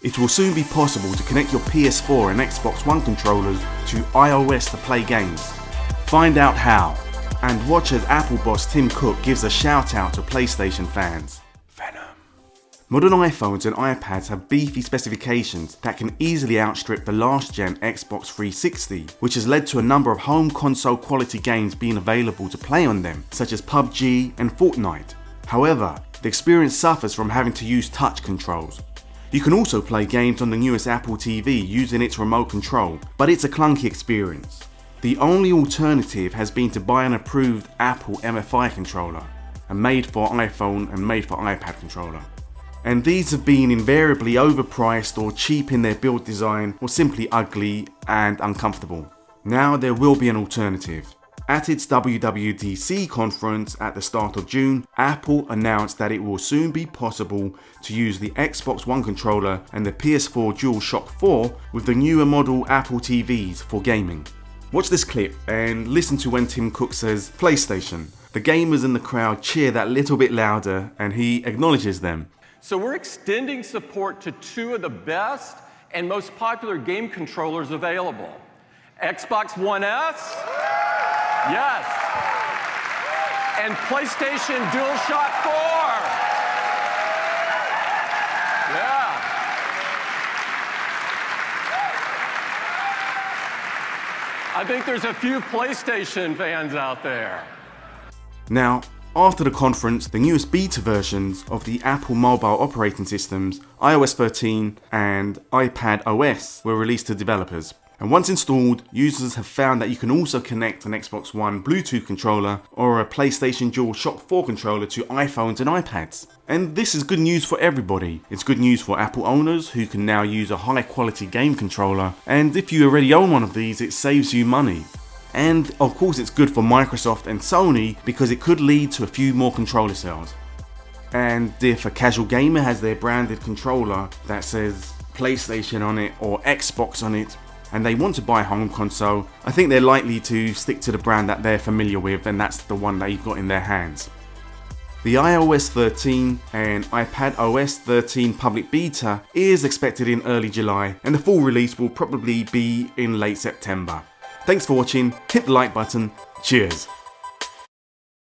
It will soon be possible to connect your PS4 and Xbox One controllers to iOS to play games. Find out how, and watch as Apple boss Tim Cook gives a shout out to PlayStation fans. Venom. Modern iPhones and iPads have beefy specifications that can easily outstrip the last gen Xbox 360, which has led to a number of home console quality games being available to play on them, such as PUBG and Fortnite. However, the experience suffers from having to use touch controls. You can also play games on the newest Apple TV using its remote control, but it's a clunky experience. The only alternative has been to buy an approved Apple MFI controller, a made for iPhone and made for iPad controller. And these have been invariably overpriced or cheap in their build design or simply ugly and uncomfortable. Now there will be an alternative. At its WWDC conference at the start of June, Apple announced that it will soon be possible to use the Xbox One controller and the PS4 DualShock 4 with the newer model Apple TVs for gaming. Watch this clip and listen to when Tim Cook says PlayStation. The gamers in the crowd cheer that little bit louder and he acknowledges them. So we're extending support to two of the best and most popular game controllers available. Xbox One S, yes, and PlayStation DualShock 4. Yeah. I think there's a few PlayStation fans out there. Now, after the conference, the newest beta versions of the Apple mobile operating systems, iOS 13 and iPad OS, were released to developers. And once installed, users have found that you can also connect an Xbox One Bluetooth controller or a PlayStation DualShock 4 controller to iPhones and iPads. And this is good news for everybody. It's good news for Apple owners who can now use a high quality game controller, and if you already own one of these, it saves you money. And of course it's good for Microsoft and Sony because it could lead to a few more controller sales. And if a casual gamer has their branded controller that says PlayStation on it or Xbox on it, and they want to buy a home console, I think they're likely to stick to the brand that they're familiar with, and that's the one they've got in their hands. The iOS 13 and iPad OS 13 public beta is expected in early July, and the full release will probably be in late September. Thanks for watching, hit the like button, cheers!